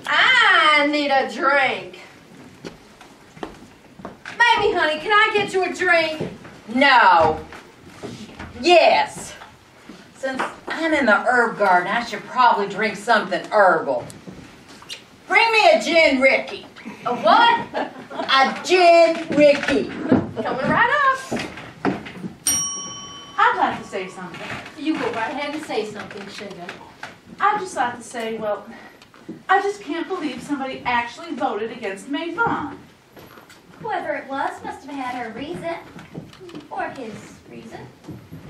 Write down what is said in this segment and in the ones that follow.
I need a drink. Maybe, honey, can I get you a drink? No. Yes. Since I'm in the herb garden, I should probably drink something herbal. Bring me a gin Ricky. A what? A gin Ricky. Coming right up. I'd like to say something. You go right ahead and say something, sugar. I'd just like to say, well, I just can't believe somebody actually voted against Mae Vaughn. Whoever it was must have had her reason. Or his reason.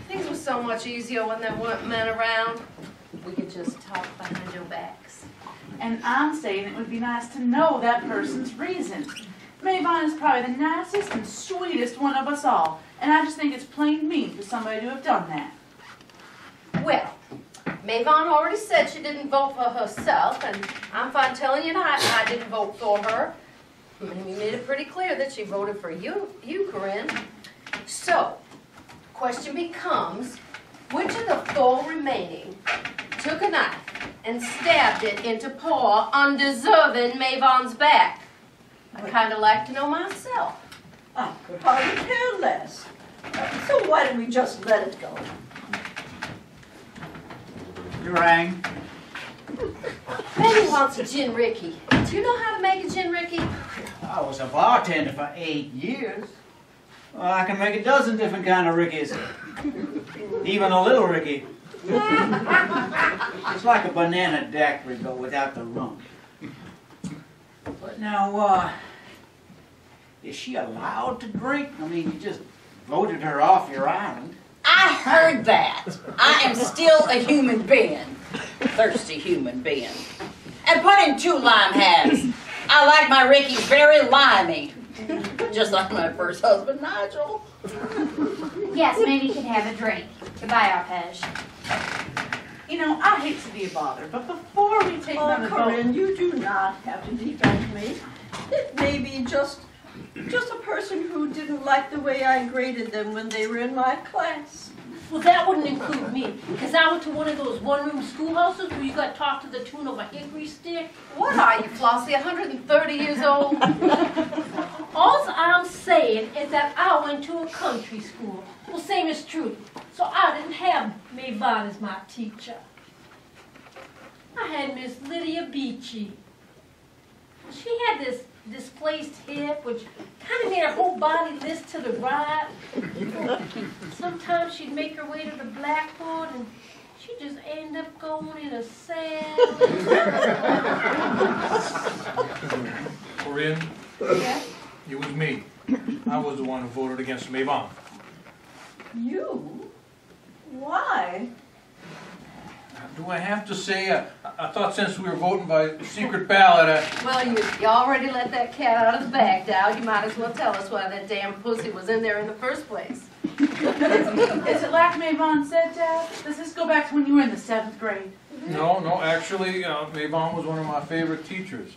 Things were so much easier when there weren't men around. We could just talk behind your backs. And I'm saying it would be nice to know that person's reason. Mae Vaughn is probably the nicest and sweetest one of us all. And I just think it's plain mean for somebody to have done that. Well, Mae Vaughn already said she didn't vote for herself, and I'm fine telling you that I didn't vote for her. We made it pretty clear that she voted for you, Corinne. So, the question becomes, which of the four remaining took a knife and stabbed it into poor, undeserving Mae Vaughn's back? I'd kind of like to know myself. I could hardly care less. So why don't we just let it go? You rang. Betty wants a gin Ricky. Do you know how to make a gin Ricky? I was a bartender for 8 years. Well, I can make a dozen different kind of Rickies. Even a little Ricky. It's like a banana daiquiri, but without the rum. But now, is she allowed to drink? I mean, you just voted her off your island. I heard that. I am still a human being. Thirsty human being. And put in 2 lime halves. I like my Rickies very limey. Just like my first husband, Nigel. Yes, maybe you can have a drink. Goodbye, Arpege. You know, I hate to be a bother, but before we take another vote... Corinne, you do not have to defend me. It may be just a person who didn't like the way I graded them when they were in my class. Well, that wouldn't include me, because I went to one of those one-room schoolhouses where you got taught to the tune of a hickory stick. What are you, Flossie, 130 years old? All I'm saying is that I went to a country school. Well, same is true. So I didn't have Mae Vaughn as my teacher. I had Miss Lydia Beachy. She had this displaced hip, which kind of made her whole body list to the right. Sometimes she'd make her way to the blackboard, and she'd just end up going in a cell. Corinne? Yeah? It was me. I was the one who voted against Mae Vaughn. You? Why? Do I have to say? I thought since we were voting by secret ballot, Well, you already let that cat out of the bag, Dowd. You might as well tell us why that damn pussy was in there in the first place. Is it like Mae Vaughn said, Dad? Does this go back to when you were in the 7th grade? No, actually, Mae Vaughn was one of my favorite teachers.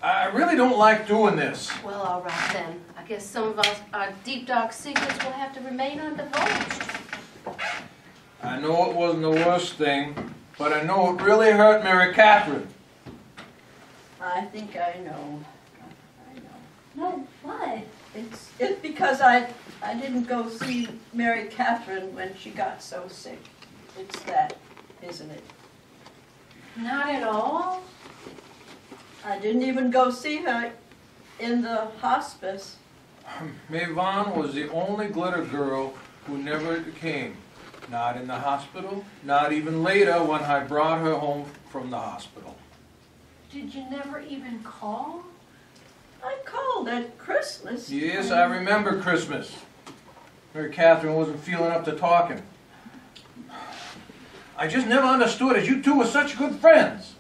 I really don't like doing this. Well, all right then. I guess some of our deep, dark secrets will have to remain undivulged. I know it wasn't the worst thing, but I know it really hurt Mary Catherine. I think I know. No, what? It's because I didn't go see Mary Catherine when she got so sick. It's that, isn't it? Not at all. I didn't even go see her in the hospice. Mae Vaughn was the only glitter girl who never came. Not in the hospital, not even later when I brought her home from the hospital. Did you never even call? I called at Christmas. Yes, I remember Christmas. Mary Catherine wasn't feeling up to talking. I just never understood it. You two were such good friends.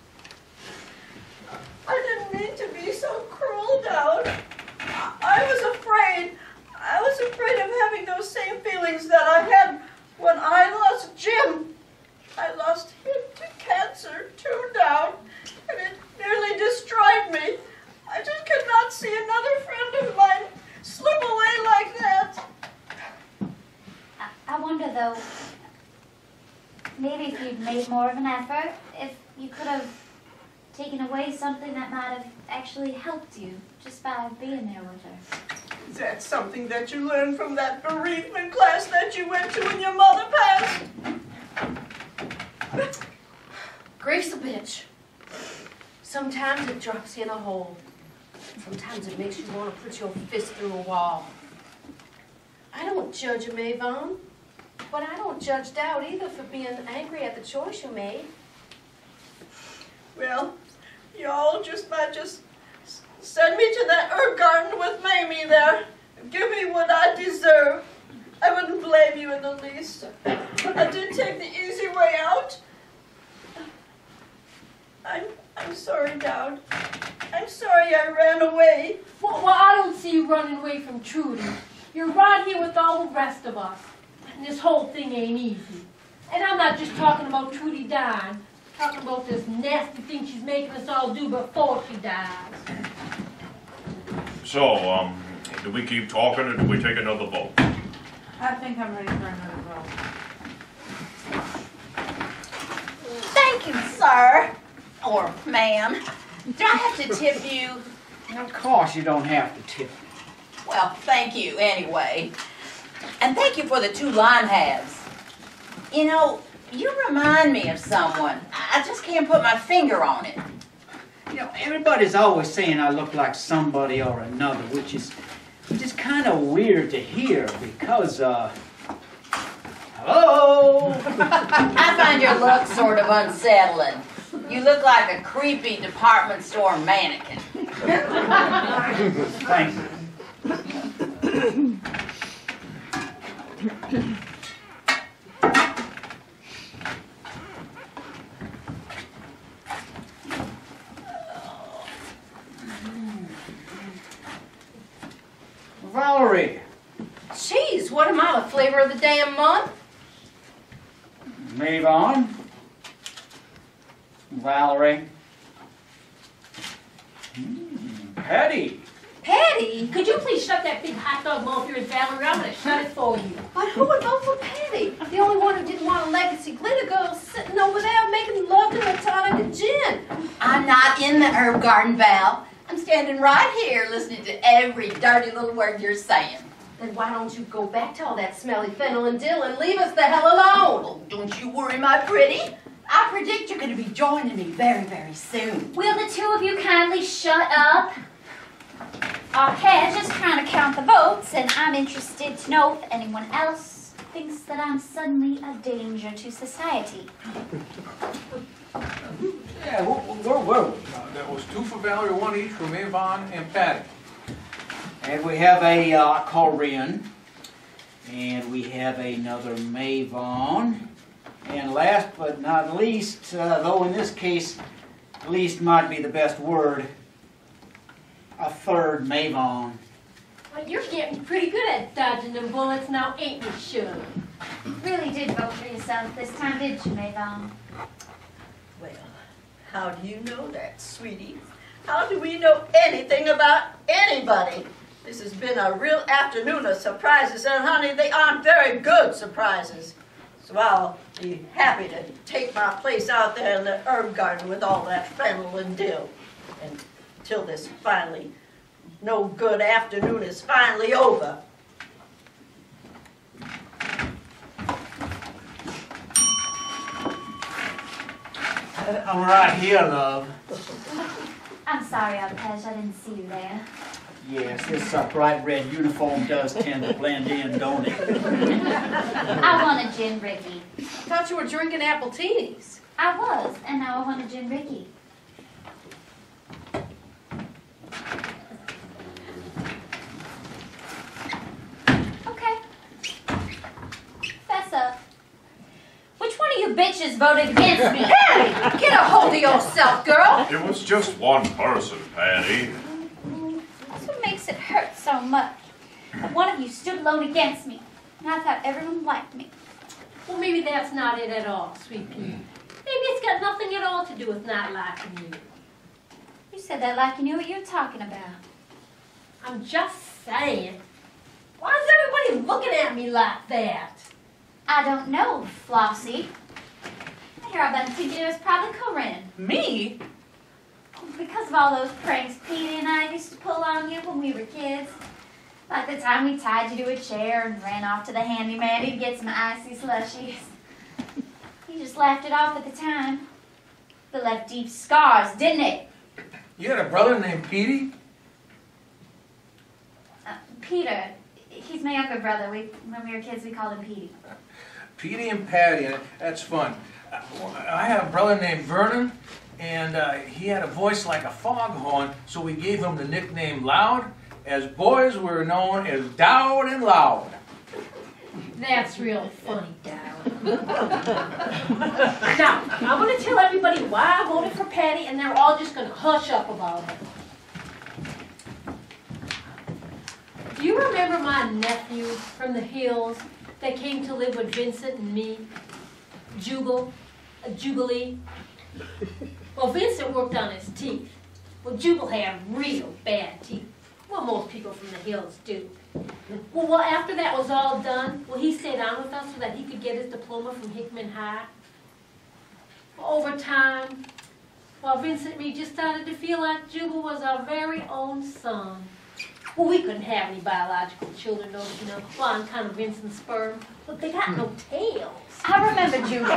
I didn't mean to be so cruel, Dowd. I was afraid. I was afraid of having those same feelings that I had when I lost Jim. I lost him to cancer too, Dowd, and it nearly destroyed me. I just could not see another friend of mine slip away like that. I wonder, though, maybe if you'd made more of an effort, if you could have taken away something that might have actually helped you just by being there with her. Is that something that you learned from that bereavement class that you went to when your mother passed? Grief's a bitch. Sometimes it drops you in a hole. Sometimes it makes you want to put your fist through a wall. I don't judge you, Mayvon, but I don't judge Dowd either for being angry at the choice you made. Well, y'all might just send me to that herb garden with Mamie there. Give me what I deserve. I wouldn't blame you in the least. I did take the easy way out. I'm sorry, Dowd. I'm sorry I ran away. Well, I don't see you running away from Trudy. You're right here with all the rest of us. And this whole thing ain't easy. And I'm not just talking about Trudy dying. I'm talking about this nasty thing she's making us all do before she dies. So, do we keep talking or do we take another vote? I think I'm ready for another vote. Thank you, sir. Or ma'am. Do I have to tip you? Of course you don't have to tip. Well, thank you anyway. And thank you for the 2 lime halves. You know, you remind me of someone. I just can't put my finger on it. You know, everybody's always saying I look like somebody or another, which is kind of weird to hear because, hello? I find your look sort of unsettling. You look like a creepy department store mannequin. Thank you. Valerie. Jeez, what am I, the flavor of the damn month? Mayvon. Valerie. Patty. Patty, could you please shut that big hot dog mouth here, Valerie? I'm going to shut it for you. But who would vote for Patty? The only one who didn't want a legacy glitter girl sitting over there making love to a tonic and gin. I'm not in the herb garden, Val. I'm standing right here listening to every dirty little word you're saying. Then why don't you go back to all that smelly fennel and dill and leave us the hell alone? Oh, don't you worry, my pretty. I predict you're going to be joining me very, very soon. Will the 2 of you kindly shut up? Okay, just trying to count the votes, and I'm interested to know if anyone else thinks that I'm suddenly a danger to society. Yeah, where were we? That was 2 for Valerie, 1 each for Mayvon and Patty. And we have a Corinne. And we have another Mayvon. And last but not least, though in this case, least might be the best word, a 3rd Mayvon. Well, you're getting pretty good at dodging them bullets now, ain't you, Shirley? You really did vote for yourself this time, didn't you, Mayvon? Well, how do you know that, sweetie? How do we know anything about anybody? This has been a real afternoon of surprises, and honey, they aren't very good surprises. So I'll be happy to take my place out there in the herb garden with all that fennel and dill. And till this finally, no good afternoon is finally over. I'm right here, love. I'm sorry, Arpej, I didn't see you there. Yes, this bright red uniform does tend to blend in, don't it? I want a gin Ricky. I thought you were drinking appletini. I was, and now I want a gin Ricky. Okay. Fess up. Which one of you bitches voted against me? Patty, get a hold of yourself, girl. It was just one person, Patty. That's what makes it hurt so much. That one of you stood alone against me, and I thought everyone liked me. Well, maybe that's not it at all, Sweet Pea. Maybe it's got nothing at all to do with not liking you. You said that like you knew what you were talking about. I'm just saying. Why is everybody looking at me like that? I don't know, Flossie. Here, I've been thinking it was probably Corinne. Me? Because of all those pranks Petey and I used to pull on you when we were kids. Like the time we tied you to a chair and ran off to the handyman to get some icy slushies. You just laughed it off at the time. But left deep scars, didn't it? You had a brother named Petey? Peter, he's my younger brother. When we were kids, we called him Petey. Petey and Patty, and that's fun. I had a brother named Vernon, and he had a voice like a foghorn, so we gave him the nickname Loud. As boys, we were known as Dowd and Loud. That's real funny, Dowd. Now, I'm going to tell everybody why I voted for Patty, and they're all just going to hush up about it. Do you remember my nephew from the hills that came to live with Vincent and me? Jubilee? Well, Vincent worked on his teeth. Well, Jubal had real bad teeth. Well, most people from the hills do. Well, after that was all done, well, he stayed on with us so that he could get his diploma from Hickman High. Well, over time, well, Vincent and me just started to feel like Jubal was our very own son. Well, we couldn't have any biological children, though, you know. Well, I'm kind of Vincent's sperm, but they got no tails. I remember Jubal.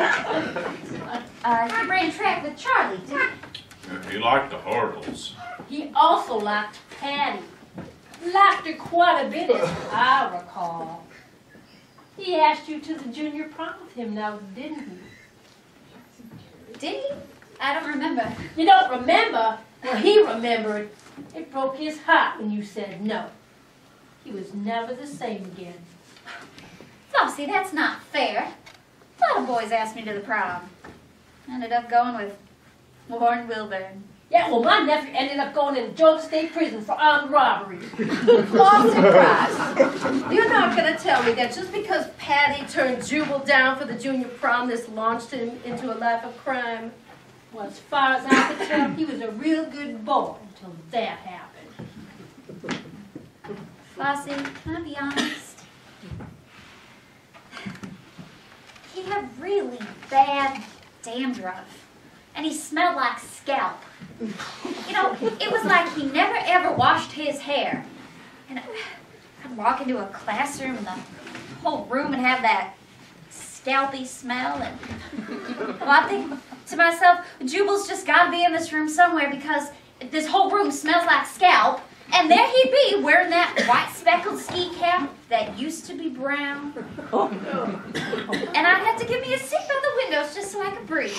He ran track with Charlie, didn't he? He liked the hurdles. He also liked Patty. Liked her quite a bit, as I recall. He asked you to the junior prom with him now, didn't he? Did he? I don't remember. You don't remember? Well, he remembered. It broke his heart when you said no. He was never the same again. Flossie, that's not fair. A lot of boys asked me to the prom. Ended up going with Warren Wilburn. Yeah, well, my nephew ended up going in Georgia State Prison for armed robbery. All surprised. You're not going to tell me that just because Patty turned Jubal down for the junior prom, this launched him into a life of crime? Well, as far as I could tell, he was a real good boy until that happened. Flossie, can I be honest? He had really bad dandruff, and he smelled like scalp. You know, it was like he never ever washed his hair. And I'd walk into a classroom and the whole room would have that scalpy smell. And well, I think to myself, Jubal's just got to be in this room somewhere because this whole room smells like scalp. And there he'd be wearing that white speckled ski cap that used to be brown. And I'd have to give me a seat by the windows just so I could breathe.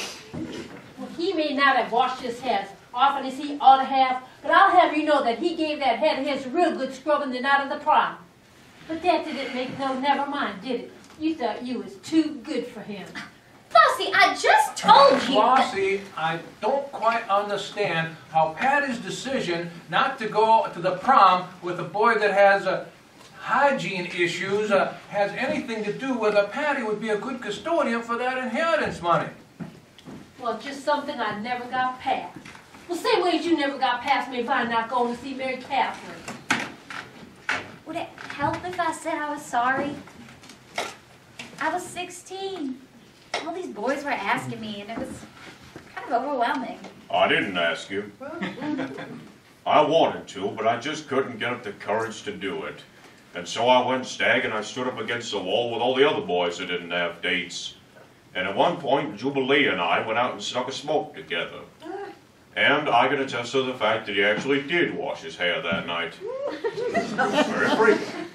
Well, he may not have washed his hair as often as he ought to have, but I'll have you know that he gave that head of his real good scrubbing the night of the prom. But that didn't make no never mind, did it? You thought you was too good for him. Flossie, I just told you. Flossie, I don't quite understand how Patty's decision not to go to the prom with a boy that has hygiene issues has anything to do with Patty would be a good custodian for that inheritance money. Well, just something I never got past. Well, same way as you never got past me by not going to see Mary Catherine. Would it help if I said I was sorry? I was 16. All these boys were asking me, and it was kind of overwhelming. I didn't ask you. I wanted to, but I just couldn't get up the courage to do it. And so I went stag and I stood up against the wall with all the other boys that didn't have dates. And at one point, Jubilee and I went out and snuck a smoke together. And I can attest to the fact that he actually did wash his hair that night. Very frequent.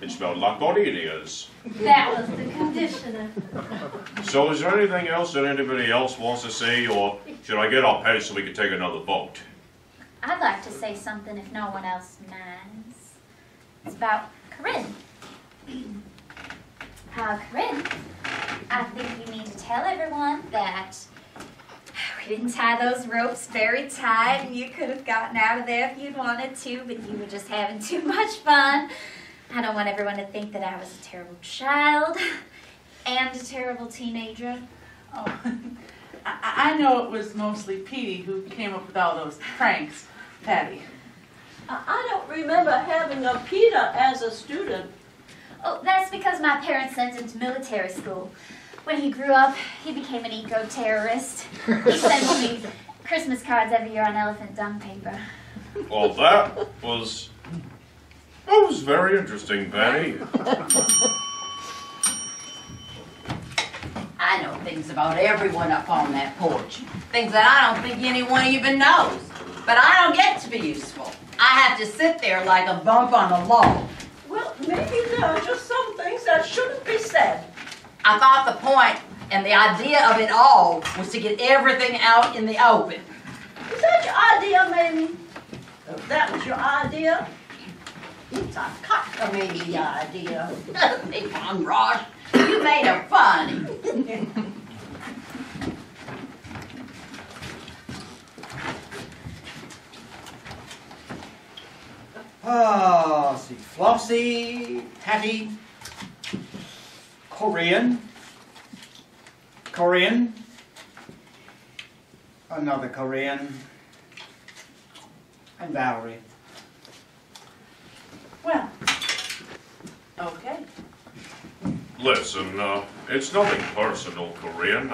It smelled like gardenias. That was the conditioner. So is there anything else that anybody else wants to say, or should I get off Patty so we can take another vote? I'd like to say something if no one else minds. It's about Corinne. Corinne, I think you need to tell everyone that we didn't tie those ropes very tight and you could have gotten out of there if you'd wanted to, but you were just having too much fun. I don't want everyone to think that I was a terrible child and a terrible teenager. Oh, I know it was mostly Petey who came up with all those pranks, Patty. I don't remember having a Peter as a student. Oh, that's because my parents sent him to military school. When he grew up, he became an eco-terrorist. He sends me Christmas cards every year on elephant dung paper. Well, that was very interesting, Penny. I know things about everyone up on that porch. Things that I don't think anyone even knows. But I don't get to be useful. I have to sit there like a bump on a log. Well, maybe there are just some things that shouldn't be said. I thought the point and the idea of it all was to get everything out in the open. Is that your idea, Mamie? If that was your idea, it's a cockamamie idea. Yvonne Rosh, you made her funny. Oh, let's see. Flossie, Hattie, Corinne, another Corinne, and Valerie. Well, okay. Listen, it's nothing personal, Corinne.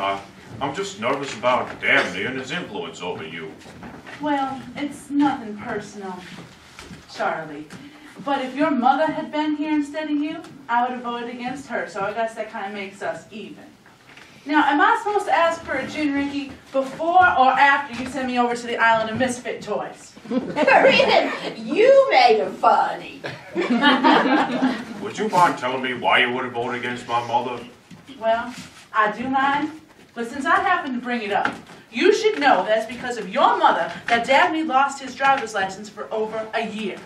I'm just nervous about Dabney and his influence over you. Well, it's nothing personal, Charlie. But if your mother had been here instead of you, I would have voted against her, so I guess that kind of makes us even. Now, am I supposed to ask for a gin Ricky before or after you send me over to the island of misfit toys? Corinne, you made her funny. Would you mind telling me why you would have voted against my mother? Well, I do mind, but since I happen to bring it up, you should know that it's because of your mother that Dabney lost his driver's license for over a year.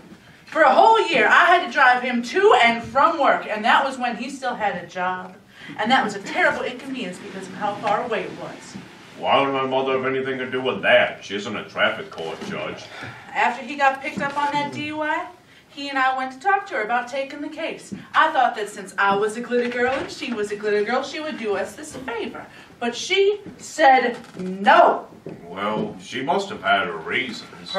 For a whole year, I had to drive him to and from work, and that was when he still had a job. And that was a terrible inconvenience because of how far away it was. Why would my mother have anything to do with that? She isn't a traffic court judge. After he got picked up on that DUI, he and I went to talk to her about taking the case. I thought that since I was a glitter girl and she was a glitter girl, she would do us this favor. But she said no. Well, she must have had her reasons.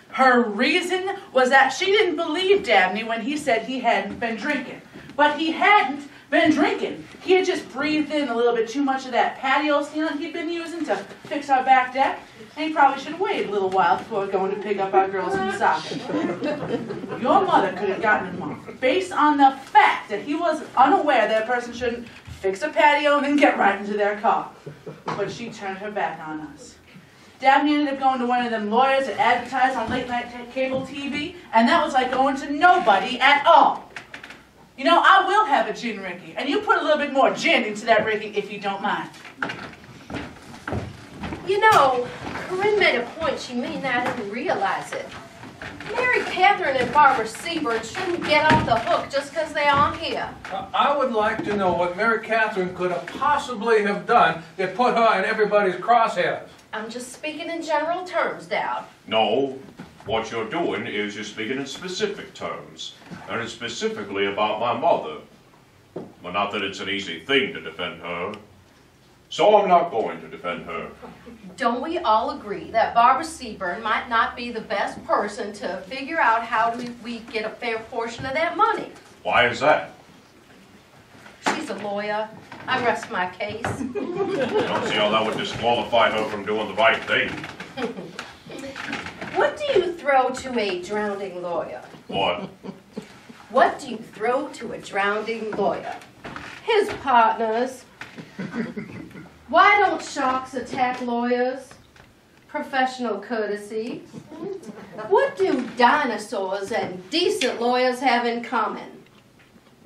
Her reason was that she didn't believe Dabney when he said he hadn't been drinking. But he hadn't been drinking. He had just breathed in a little bit too much of that patio sealant he'd been using to fix our back deck, and he probably should have waited a little while before going to pick up our girls in the socket. Your mother could have gotten him off based on the fact that he was unaware that a person shouldn't fix a patio and then get right into their car. But she turned her back on us. Dabney ended up going to one of them lawyers that advertise on late night cable TV, and that was like going to nobody at all. You know, I will have a gin Ricky, and you put a little bit more gin into that Ricky if you don't mind. You know, Corinne made a point she may not even realize it. Mary Catherine and Barbara Seaburn shouldn't get off the hook just because they aren't here. I would like to know what Mary Catherine could have possibly have done that put her in everybody's crosshairs. I'm just speaking in general terms, Dowd. No, what you're doing is you're speaking in specific terms. And it's specifically about my mother. Well, not that it's an easy thing to defend her. So I'm not going to defend her. Don't we all agree that Barbara Seaburn might not be the best person to figure out how do we get a fair portion of that money? Why is that? She's a lawyer. I rest my case. I don't see how that would disqualify her from doing the right thing. What do you throw to a drowning lawyer? What? What do you throw to a drowning lawyer? His partners. Why don't sharks attack lawyers? Professional courtesy. What do dinosaurs and decent lawyers have in common?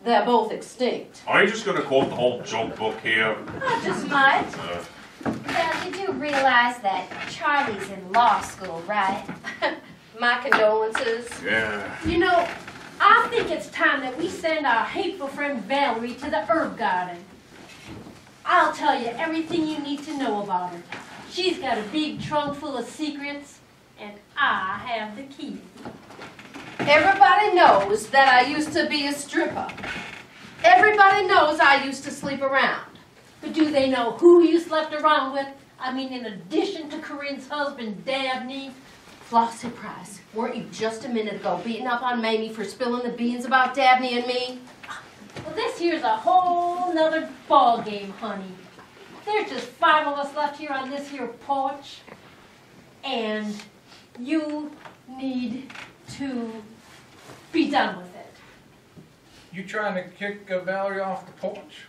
They're both extinct. Are you just going to quote the whole joke book here? I just might. Well, you do realize that Charlie's in law school, right? My condolences. Yeah. You know, I think it's time that we send our hateful friend Valerie to the herb garden. I'll tell you everything you need to know about her. She's got a big trunk full of secrets, and I have the key. Everybody knows that I used to be a stripper. Everybody knows I used to sleep around. But do they know who you slept around with? I mean, in addition to Corinne's husband, Dabney. Flossie Price, weren't you just a minute ago beating up on Mamie for spilling the beans about Dabney and me? Well, this here's a whole nother ball game, honey. There's just 5 of us left here on this here porch, and you need to be done with it. You trying to kick Valerie off the porch?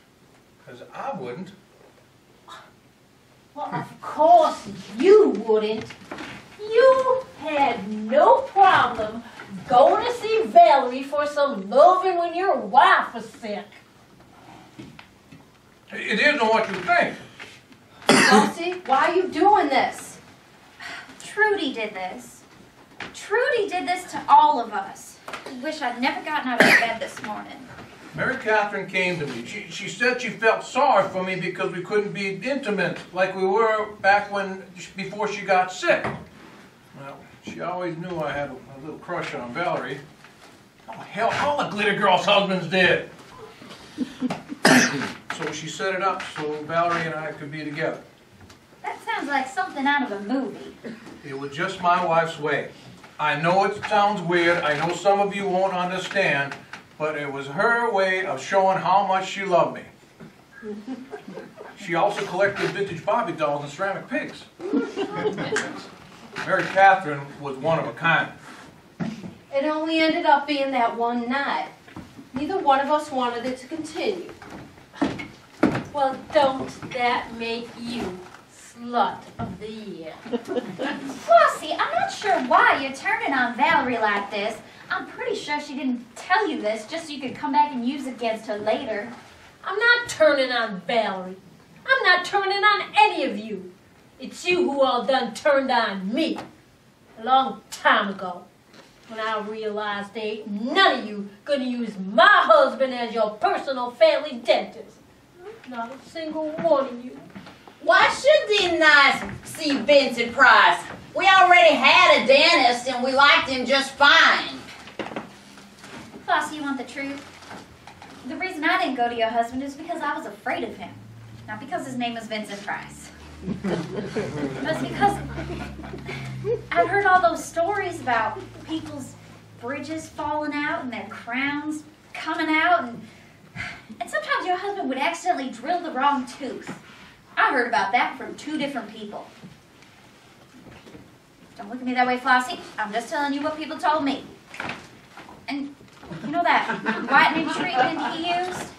Because I wouldn't. Well, of course you wouldn't. You had no problem going to see Valerie for some loving when your wife was sick. It isn't what you think. Flossie, why are you doing this? Trudy did this. Trudy did this to all of us. I wish I'd never gotten out of bed this morning. Mary Catherine came to me. She said she felt sorry for me because we couldn't be intimate like we were back before she got sick. Well, she always knew I had a little crush on Valerie. Oh, hell, all the glitter girls' husbands did. So she set it up so Valerie and I could be together. That sounds like something out of a movie. It was just my wife's way. I know it sounds weird. I know some of you won't understand. But it was her way of showing how much she loved me. She also collected vintage Barbie dolls and ceramic pigs. Mary Catherine was one of a kind. It only ended up being that one night. Neither one of us wanted it to continue. Well, don't that make you slut of the year? Flossie, I'm not sure why you're turning on Valerie like this. I'm pretty sure she didn't tell you this just so you could come back and use it against her later. I'm not turning on Valerie. I'm not turning on any of you. It's you who all done turned on me. A long time ago. When I realized ain't none of you gonna use my husband as your personal family dentist. Not a single one of you. Why shouldn't I see Vincent Price? We already had a dentist and we liked him just fine. Flossie, you want the truth? The reason I didn't go to your husband is because I was afraid of him. Not because his name was Vincent Price. It was because I'd heard all those stories about people's bridges falling out and their crowns coming out, and sometimes your husband would accidentally drill the wrong tooth. I heard about that from 2 different people. Don't look at me that way, Flossie. I'm just telling you what people told me. And you know that whitening treatment he used?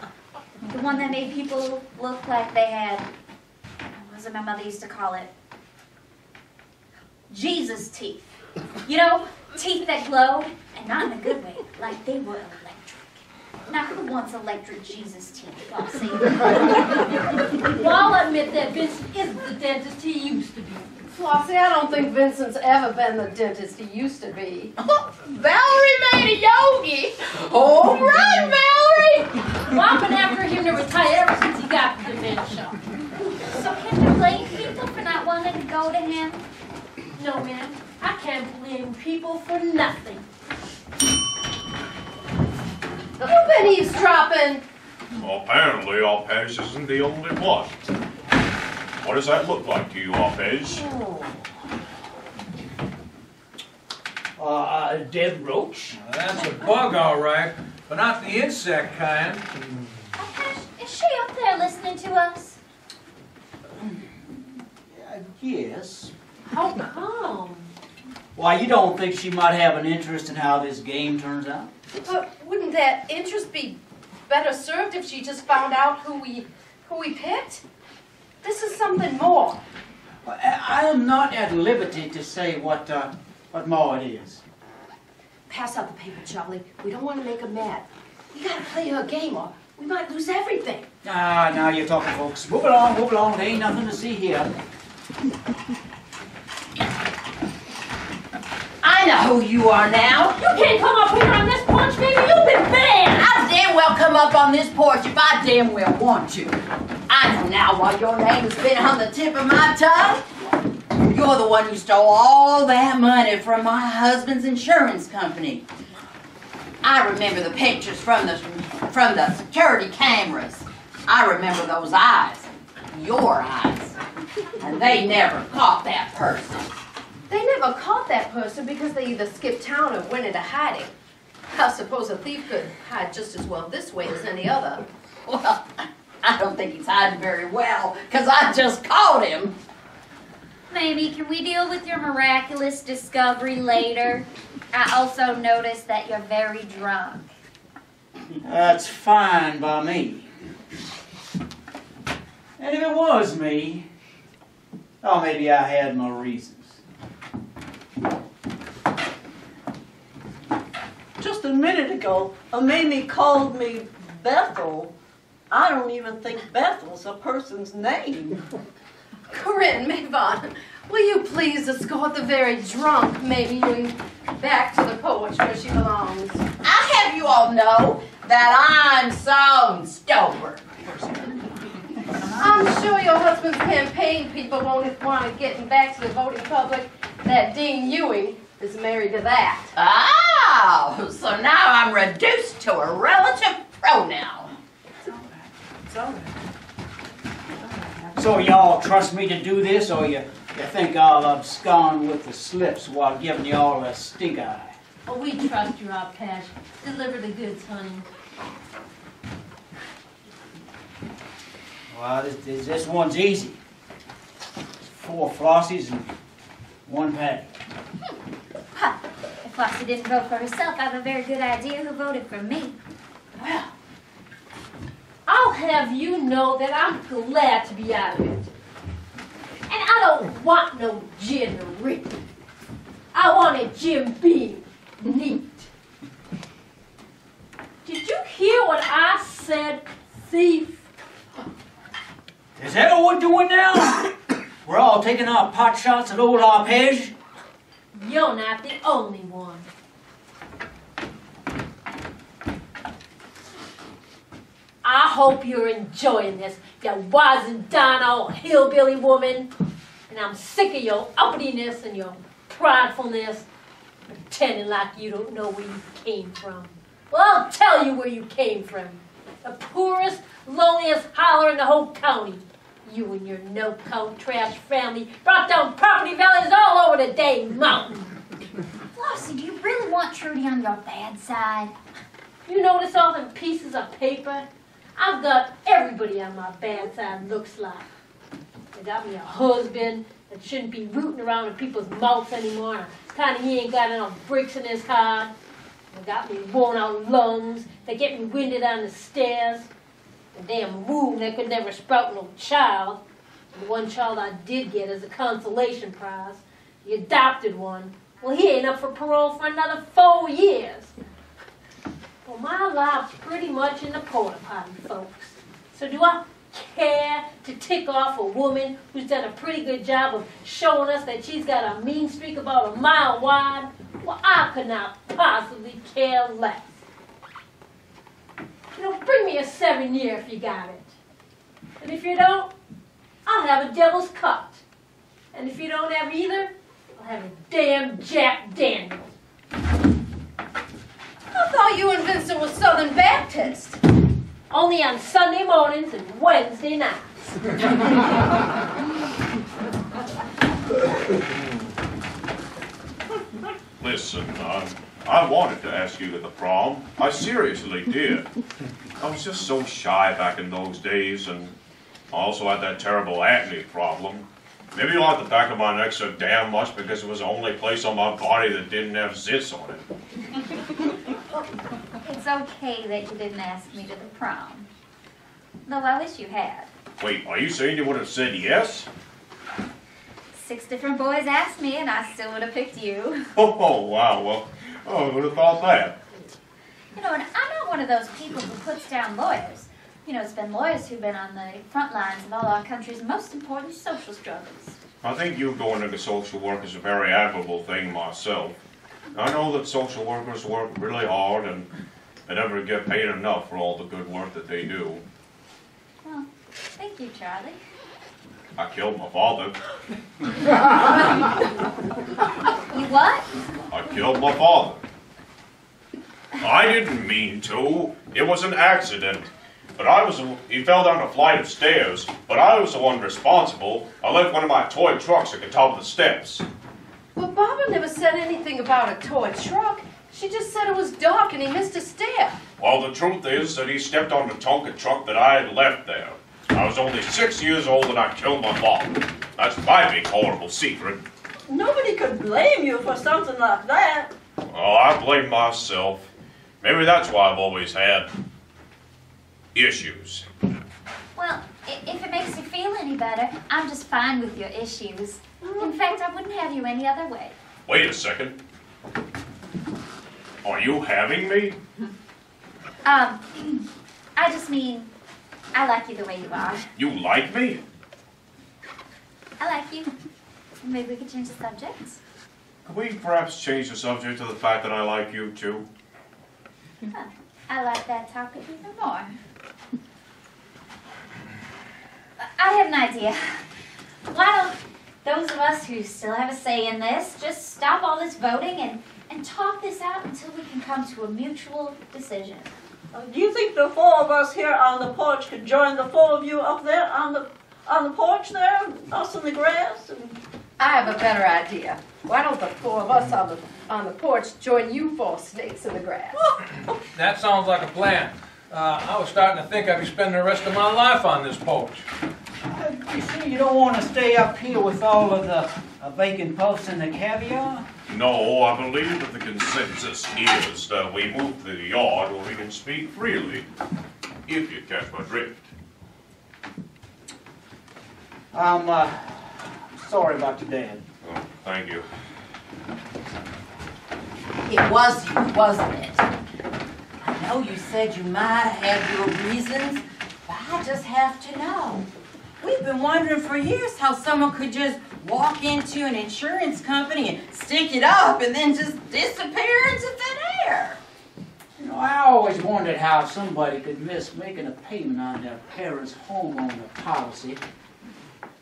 The one that made people look like they had, what was it my mother used to call it? Jesus teeth. You know, teeth that glowed, and not in a good way, like they were electric. Now, who wants electric Jesus teeth, Flossie? Well, I'll admit that Vincent isn't the dentist he used to be. Flossie, I don't think Vincent's ever been the dentist he used to be. Valerie made a yogi. All right, Valerie. Well, I've been after him to retire ever since he got the dementia. So can you blame people for not wanting to go to him? No, ma'am, I can't blame people for nothing. You've been eavesdropping. Well, apparently Arpez isn't the only one. What does that look like to you, Arpez? Dead roach. Now, that's a bug, all right, but not the insect kind. Is she up there listening to us? Yes. How come? Why, you don't think she might have an interest in how this game turns out? But wouldn't that interest be better served if she just found out who we picked? This is something more. I am not at liberty to say what more it is. Pass out the paper, Charlie. We don't want to make her mad. We gotta play her game or we might lose everything. Ah, now you're talking, folks. Move along, move along. There ain't nothing to see here. I know who you are now. You can't come up here on this porch, baby. You've been banned. I damn well come up on this porch if I damn well want to. I know now why your name has been on the tip of my tongue. You're the one who stole all that money from my husband's insurance company. I remember the pictures from the security cameras. I remember those eyes, your eyes, and they never caught that person. They never caught that person because they either skipped town or went into hiding. I suppose a thief could hide just as well this way as any other. Well, I don't think he's hiding very well, because I just caught him. Mamie, can we deal with your miraculous discovery later? I also noticed that you're very drunk. That's fine by me. And if it was me, oh, maybe I had my reasons. Just a minute ago, Mamie called me Bethel. I don't even think Bethel's a person's name. Corinne, Mavon, will you please escort the very drunk Mamie Ewing back to the porch where she belongs? I have you all know that I'm so stubborn. I'm sure your husband's campaign people won't want to get him back to the voting public that Dean Ewing is married to that. Oh, so now I'm reduced to a relative pronoun. It's all right. So y'all trust me to do this, or you think I'll abscond with the slips while giving y'all a stink eye? Oh, we trust you, our Patch. Deliver the goods, honey. Well, this one's easy. 4 Flossies and 1 Patty. Ha! If Flossie didn't vote for herself, I have a very good idea who voted for me. Well, I'll have you know that I'm glad to be out of it. And I don't want no Jim Rick. I wanted Jim being neat. Did you hear what I said, thief? Is that what we're doing now? We're all taking our pot shots at old Arpege? You're not the only one. I hope you're enjoying this, you wasn't done old hillbilly woman. And I'm sick of your uppityness and your pridefulness, pretending like you don't know where you came from. Well, I'll tell you where you came from. The poorest, loneliest holler in the whole county. You and your no-coat trash family brought down property values all over the dang mountain. Flossie, do you really want Trudy on your bad side? You notice all them pieces of paper? I've got everybody on my bad side, looks like. They got me a husband that shouldn't be rooting around in people's mouths anymore. And kinda he ain't got enough bricks in his car. They got me worn out lungs. They get me winded on the stairs. The damn womb that could never sprout no child. And the one child I did get as a consolation prize, the adopted one, well, he ain't up for parole for another 4 years. Well, my life's pretty much in the porta potty, folks. So do I care to tick off a woman who's done a pretty good job of showing us that she's got a mean streak about a mile wide? Well, I could not possibly care less. You know, bring me a 7-year if you got it. And if you don't, I'll have a devil's cut. And if you don't have either, I'll have a damn Jack Daniels. I thought you and Vincent were Southern Baptist. Only on Sunday mornings and Wednesday nights. Listen, I wanted to ask you to the prom. I seriously did. I was just so shy back in those days, and I also had that terrible acne problem. Maybe you like the back of my neck so damn much because it was the only place on my body that didn't have zits on it. It's okay that you didn't ask me to the prom. Though I wish you had. Wait, are you saying you would have said yes? 6 different boys asked me and I still would have picked you. Oh, wow, well, I would have thought that. You know, and I'm not one of those people who puts down lawyers. You know, it's been lawyers who've been on the front lines of all our country's most important social struggles. I think you going into social work is a very admirable thing myself. I know that social workers work really hard and they never get paid enough for all the good work that they do. Well, thank you, Charlie. I killed my father. You what? I killed my father. I didn't mean to. It was an accident. But he fell down a flight of stairs, but I was the one responsible. I left one of my toy trucks at the top of the steps. Well, Barbara never said anything about a toy truck. She just said it was dark and he missed a step. Well, the truth is that he stepped on the Tonka truck that I had left there. I was only 6 years old and I killed my mom. That's my big horrible secret. Nobody could blame you for something like that. Oh, I blame myself. Maybe that's why I've always had issues. Well, if it makes you feel any better, I'm just fine with your issues. In fact, I wouldn't have you any other way. Wait a second. Are you having me? I just mean, I like you the way you are. You like me? I like you. Maybe we could change the subject. Could we perhaps change the subject to the fact that I like you too? I like that topic even more. I have an idea. Why don't those of us who still have a say in this just stop all this voting and talk this out until we can come to a mutual decision? Do you think the four of us here on the porch could join the four of you up there on the porch there, us in the grass? I have a better idea. Why don't the four of us on the porch join you four snakes in the grass? That sounds like a plan. I was starting to think I'd be spending the rest of my life on this porch. You sure you don't want to stay up here with all of the bacon puffs and the caviar? No, I believe that the consensus is that we move to the yard where we can speak freely, if you catch my drift. I'm sorry about your dad. Oh, thank you. It was you, wasn't it? I know you said you might have your reasons, but I just have to know. We've been wondering for years how someone could just walk into an insurance company and stick it up and then just disappear into thin air. You know, I always wondered how somebody could miss making a payment on their parents' homeowner policy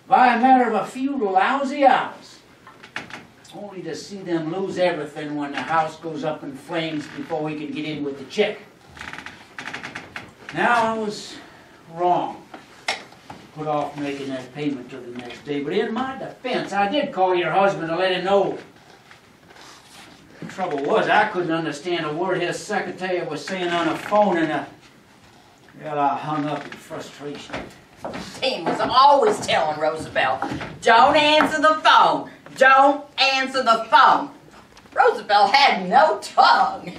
by a matter of a few lousy hours, only to see them lose everything when the house goes up in flames before we can get in with the check. Now, I was wrong. Put off making that payment till the next day, but in my defense, I did call your husband to let him know. The trouble was, I couldn't understand a word his secretary was saying on the phone, and well, I hung up in frustration. Tim was always telling Roosevelt, don't answer the phone. Don't answer the phone. Roosevelt had no tongue.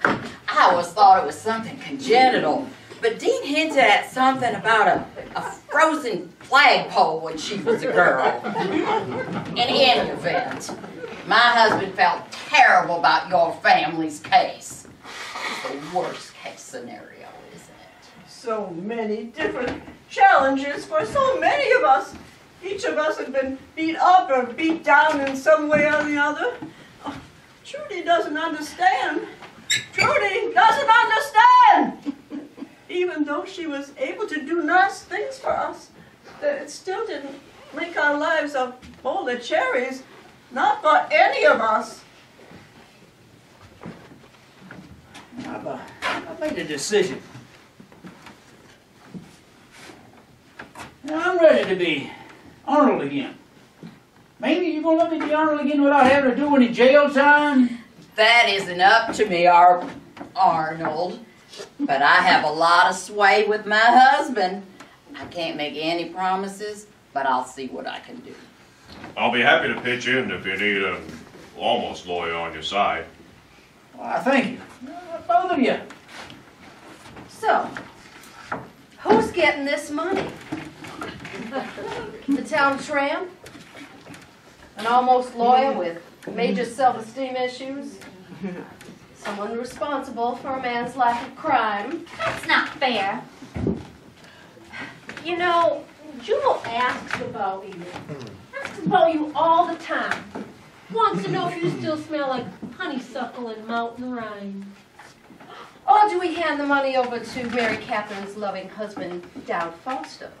I always thought it was something congenital, but Dean hinted at something about a frozen flagpole when she was a girl. In any event, my husband felt terrible about your family's case. It's the worst case scenario, isn't it? So many different challenges for so many of us. Each of us has been beat up or beat down in some way or the other. Oh, Trudy doesn't understand. Trudy doesn't understand! Even though she was able to do nice things for us, it still didn't make our lives a bowl of cherries. Not for any of us. I've made a decision. Now, I'm ready to be Arnold again. Maybe you're going to let me be Arnold again without having to do any jail time? That isn't up to me, Arnold. But I have a lot of sway with my husband. I can't make any promises, but I'll see what I can do. I'll be happy to pitch in if you need an almost lawyer on your side. Well, thank you. Both of you. So, who's getting this money? The town tramp? An almost lawyer with major self-esteem issues? Someone responsible for a man's life of crime? That's not fair. You know, Jewel asks about you. Asks about you all the time. Wants to know if you still smell like honeysuckle and mountain rhyme. Or do we hand the money over to Mary Catherine's loving husband, Dowd Foster?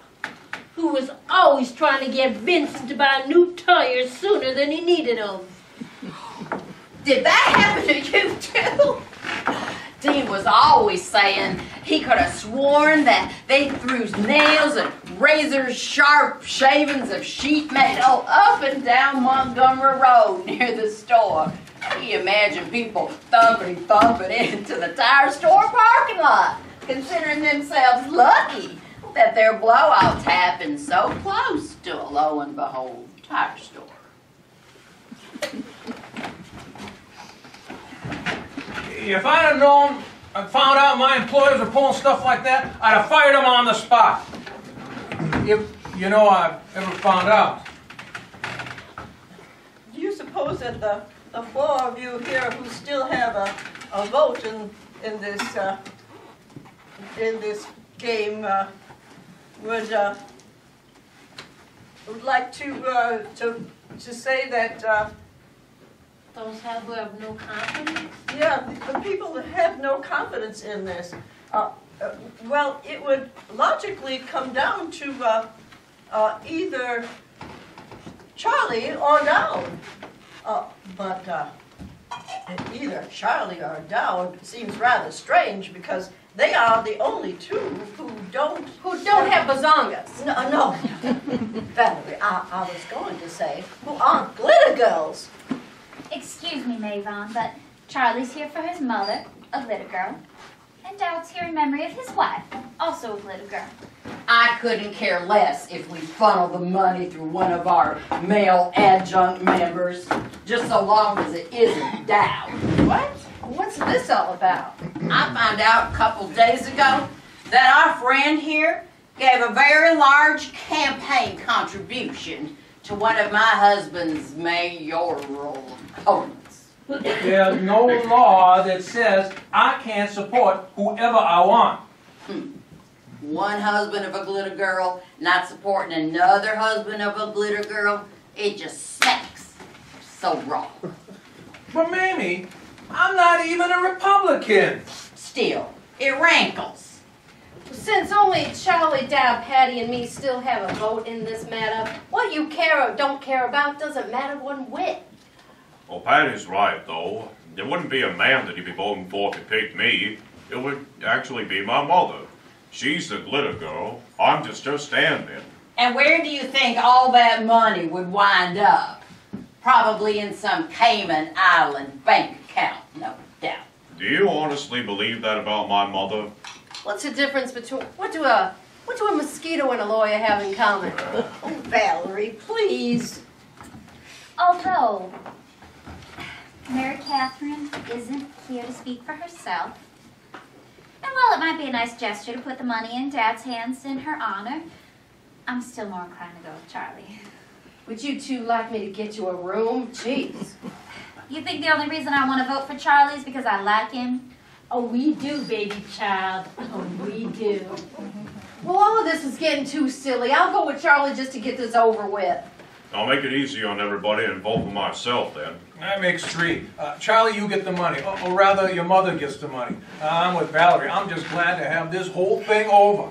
Who was always trying to get Vincent to buy new tires sooner than he needed them. Did that happen to you too? Dean was always saying he could have sworn that they threw nails and razor-sharp shavings of sheet metal up and down Montgomery Road near the store. Can you imagine people thumping into the tire store parking lot, considering themselves lucky that their blowouts happen so close to a lo and behold tire store? If I'd have known and found out my employers were pulling stuff like that, I'd have fired them on the spot. If you know I've ever found out. Do you suppose that the four of you here who still have a vote in this game would like to say that Those who have no confidence? yeah, the people that have no confidence in this, well, it would logically come down to either Charlie or Dowd. But either Charlie or Dowd seems rather strange because they are the only two who don't have bazongas. No, Valerie, I was going to say who aren't glitter girls. Excuse me, Mavon, but Charlie's here for his mother, a glitter girl, and Dowd's here in memory of his wife, also a glitter girl. I couldn't care less if we funnel the money through one of our male adjunct members, just so long as it isn't Dowd. What? What's this all about? I found out a couple days ago that our friend here gave a very large campaign contribution to one of my husband's mayoral opponents. There's no law that says I can't support whoever I want. One husband of a glitter girl not supporting another husband of a glitter girl, it just smacks so wrong. But Mamie, I'm not even a Republican. Still, it rankles. Since only Charlie, Dowd, Patty, and me still have a vote in this matter, what you care or don't care about doesn't matter one whit. Well, Patty's right, though. It wouldn't be a man that he'd be voting for if he picked me. It would actually be my mother. She's the glitter girl. I'm just her stand-in. And where do you think all that money would wind up? Probably in some Cayman Island bank account, no doubt. Do you honestly believe that about my mother? What's the difference between what do a mosquito and a lawyer have in common? Oh, Valerie, please. Although Mary Catherine isn't here to speak for herself, and while it might be a nice gesture to put the money in Dad's hands in her honor, I'm still more inclined to go with Charlie. Would you two like me to get you a room? Jeez. You think the only reason I want to vote for Charlie is because I like him? Oh, we do, baby child. Oh, we do. Well, all of this is getting too silly. I'll go with Charlie just to get this over with. I'll make it easy on everybody and vote for myself then. That makes three. Charlie, you get the money. Or rather, your mother gets the money. I'm with Valerie. I'm just glad to have this whole thing over.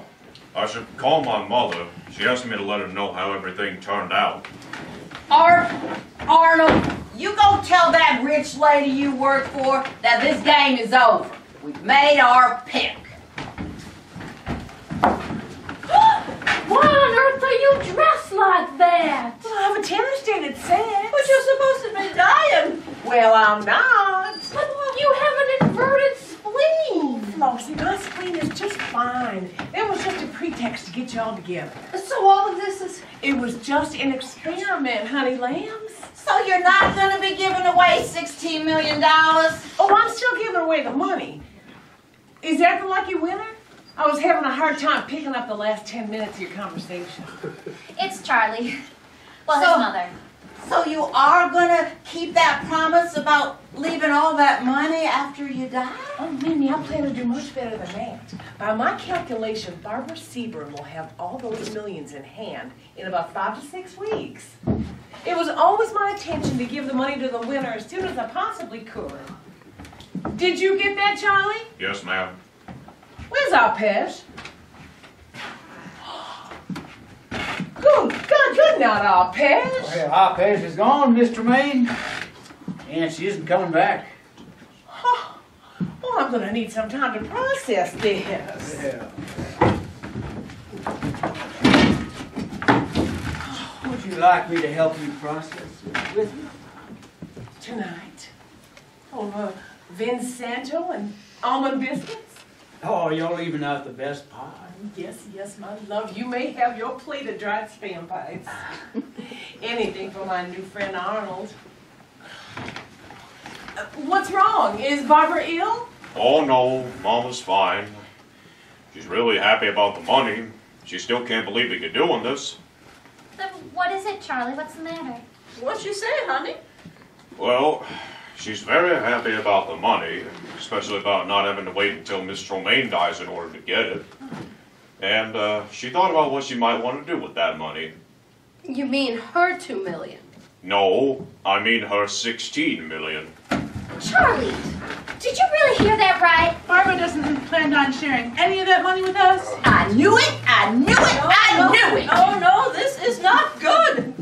I should call my mother. She asked me to let her know how everything turned out. Arnold, you go tell that rich lady you work for that this game is over. We've made our pick. Why on earth are you dressed like that? Well, I have a tennis date at 6. But you're supposed to be dying. Well, I'm not. But you have an inverted spleen. Flossie, my spleen is just fine. It was just a pretext to get you all together. So all of this is... It was just an experiment, honey lambs. So you're not going to be giving away $16 million? Oh, I'm still giving away the money. Is that the lucky winner? I was having a hard time picking up the last 10 minutes of your conversation. It's Charlie. Well, So- his mother. So you are going to keep that promise about leaving all that money after you die? Oh, Mimi, I plan to do much better than that. By my calculation, Barbara Seaburn will have all those millions in hand in about 5 to 6 weeks. It was always my intention to give the money to the winner as soon as I possibly could. Did you get that, Charlie? Yes, ma'am. Where's Arpesh? Good night, Arpesh. Well, Arpesh is gone, Mr. Maine. And she isn't coming back. Oh, well, I'm going to need some time to process this. Yeah. Would you like me to help you process it with you? Tonight. Oh, Vincenzo and almond biscuits? Oh, you're leaving out the best part. Yes, yes, my love. You may have your plate of dried spam pies. Anything for my new friend Arnold. What's wrong? Is Barbara ill? Oh no, Mama's fine. She's really happy about the money. She still can't believe that you're doing this. What is it, Charlie? What's the matter? What'd she say, honey? Well, she's very happy about the money, especially about not having to wait until Miss Tremaine dies in order to get it. And she thought about what she might want to do with that money. You mean her 2 million? No, I mean her 16 million. Charlie, did you really hear that right? Barbara doesn't plan on sharing any of that money with us? I knew it! I knew it! I knew it! Oh no, this is not good.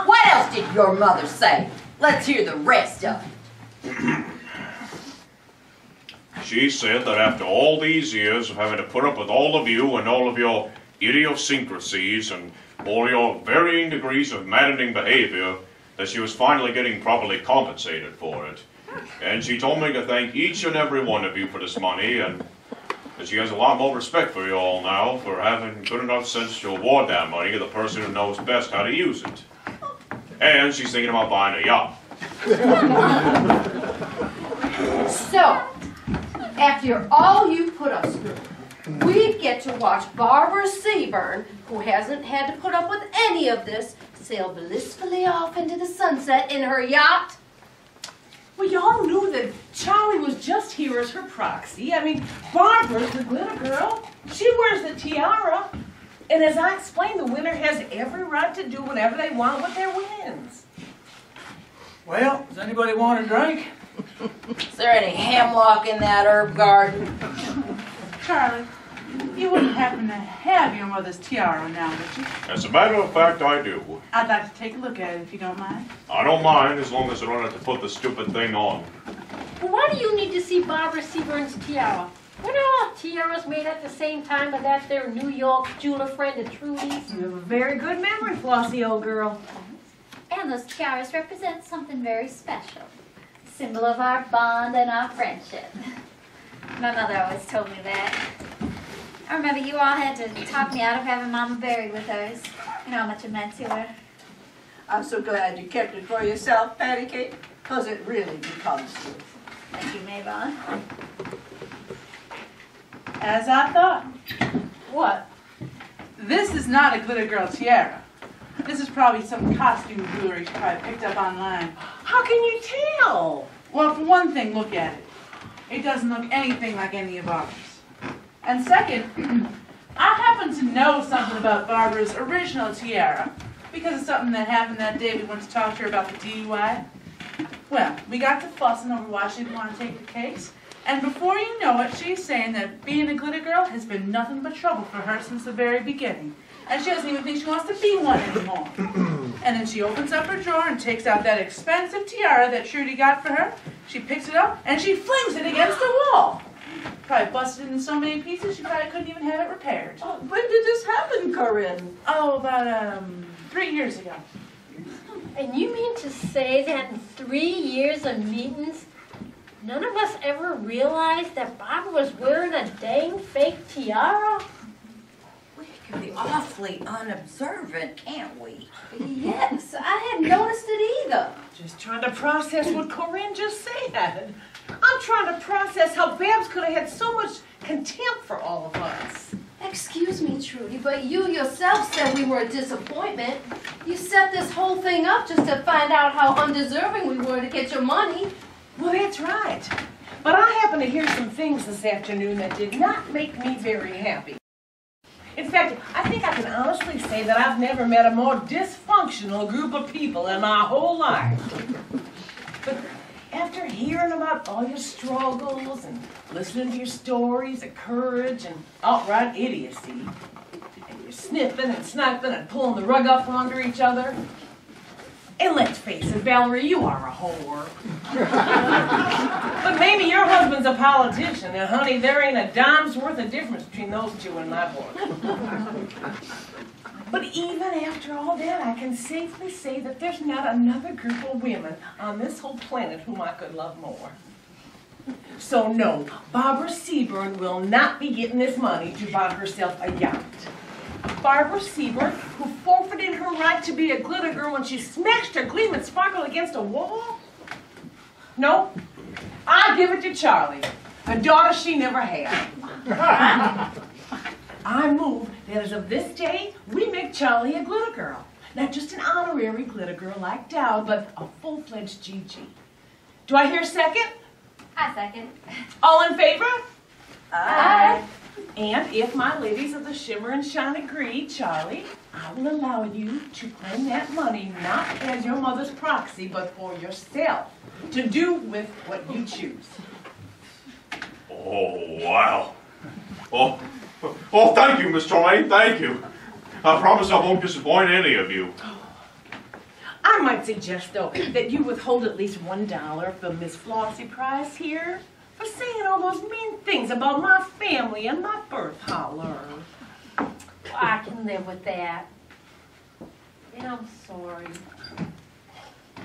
What else did your mother say? Let's hear the rest of it. She said that after all these years of having to put up with all of you and all of your idiosyncrasies and all your varying degrees of maddening behavior, that she was finally getting properly compensated for it. And she told me to thank each and every one of you for this money, and that she has a lot more respect for you all now for having good enough sense to award that money to the person who knows best how to use it. And she's thinking about buying a yacht. So, after all you put us through, we get to watch Barbara Seaburn, who hasn't had to put up with any of this, sail blissfully off into the sunset in her yacht? Well, y'all knew that Charlie was just here as her proxy. I mean, Barbara's the glitter girl. She wears the tiara. And as I explained, the winner has every right to do whatever they want with their wins. Well, does anybody want a drink? Is there any hemlock in that herb garden? Charlie, you wouldn't happen to have your mother's tiara now, would you? As a matter of fact, I do. I'd like to take a look at it if you don't mind. I don't mind as long as I don't have to put the stupid thing on. Well, why do you need to see Barbara Seaburn's tiara? Weren't all tiaras made at the same time by that there New York jeweler friend of Trudy's? You have a very good memory, Flossie, old girl. And those tiaras represent something very special. Symbol of our bond and our friendship. My mother always told me that. I remember you all had to talk me out of having Mama buried with hers. You know how much it meant to her. I'm so glad you kept it for yourself, Patty Cake, because it really becomes you. Thank you, Mavon. As I thought. What? This is not a glitter girl tiara. This is probably some costume jewelry she probably picked up online. How can you tell? Well, for one thing, look at it. It doesn't look anything like any of ours. And second, I happen to know something about Barbara's original tiara because of something that happened that day we went to talk to her about the DUI. Well, we got to fussing over why she didn't want to take the case. And before you know it, she's saying that being a glitter girl has been nothing but trouble for her since the very beginning. And she doesn't even think she wants to be one anymore. And then she opens up her drawer and takes out that expensive tiara that Trudy got for her. She picks it up and she flings it against the wall. Probably busted into so many pieces she probably couldn't even have it repaired. Oh, when did this happen, Corinne? Oh, about 3 years ago. And you mean to say that in 3 years of meetings, none of us ever realized that Barbara was wearing a dang fake tiara? We can be awfully unobservant, can't we? Yes, I hadn't noticed it either. Just trying to process what Corinne just said. I'm trying to process how Babs could have had so much contempt for all of us. Excuse me, Trudy, but you yourself said we were a disappointment. You set this whole thing up just to find out how undeserving we were to get your money. Well, that's right. But I happened to hear some things this afternoon that did not make me very happy. In fact, I think I can honestly say that I've never met a more dysfunctional group of people in my whole life. But after hearing about all your struggles and listening to your stories of courage and outright idiocy, and you're sniffing and sniping and pulling the rug up from under each other, And let's face it, Valerie, you are a whore. But maybe your husband's a politician, and honey, there ain't a dime's worth of difference between those two in my book. But even after all that, I can safely say that there's not another group of women on this whole planet whom I could love more. So no, Barbara Seaburn will not be getting this money to buy herself a yacht. Barbara Seaburn, who forfeited her right to be a glitter girl when she smashed her gleam and sparkle against a wall? No, I give it to Charlie, a daughter she never had. I move that as of this day, we make Charlie a glitter girl. Not just an honorary glitter girl like Dow, but a full-fledged Gigi. Do I hear a second? I second. All in favor? Aye. And if my ladies of the Shimmer and Shine agree, Charlie, I will allow you to claim that money not as your mother's proxy, but for yourself, to do with what you choose. Oh, wow. Oh, thank you, Miss Tremaine, thank you. I promise I won't disappoint any of you. I might suggest, though, that you withhold at least $1 from Miss Flossie Price here for saying all those mean things about my family and my birth holler. I can live with that. And I'm sorry.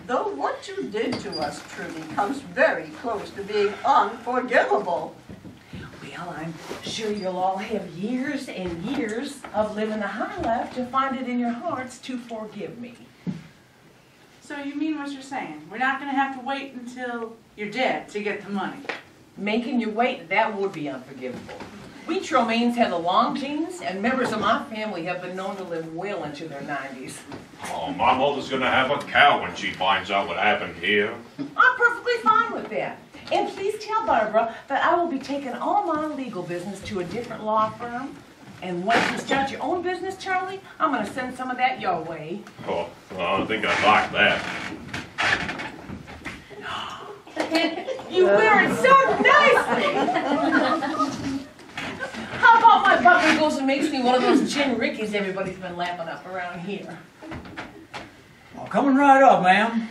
Though what you did to us, Trudy, comes very close to being unforgivable. Well, I'm sure you'll all have years and years of living the high life to find it in your hearts to forgive me. So you mean what you're saying? We're not going to have to wait until you're dead to get the money? Making you wait, that would be unforgivable. We Tromaines have the long genes, and members of my family have been known to live well into their 90s. Oh, my mother's gonna have a cow when she finds out what happened here. I'm perfectly fine with that. And please tell Barbara that I will be taking all my legal business to a different law firm. And once you start your own business, Charlie, I'm going to send some of that your way. Oh, I don't think I'd like that. You wear it so nicely! How about my butler goes and makes me one of those gin rickeys everybody's been lapping up around here? Oh, coming right up, ma'am.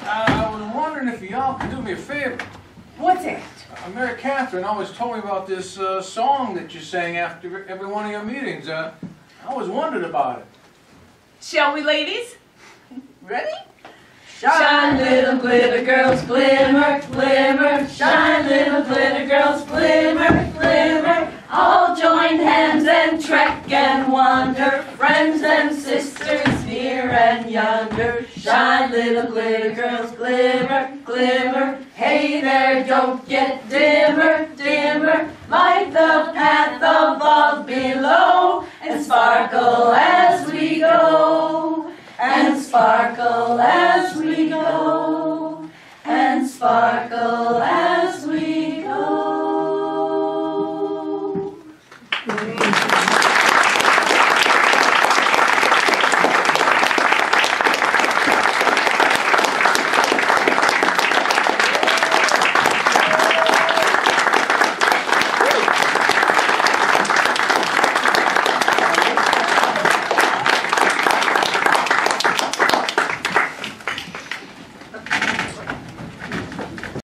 I was wondering if y'all could do me a favor. What's that? Mary Catherine always told me about this song that you sang after every one of your meetings. I always wondered about it. Shall we, ladies? Ready? Shine, little glitter girls, glimmer, glimmer. Shine, little glitter girls, glimmer, glimmer. All join hands and trek and wander, friends and sisters near and yonder. Shine, little glitter girls, glimmer, glimmer. Hey there, don't get dimmer, dimmer. Light the path above, below, and sparkle as we go, and sparkle as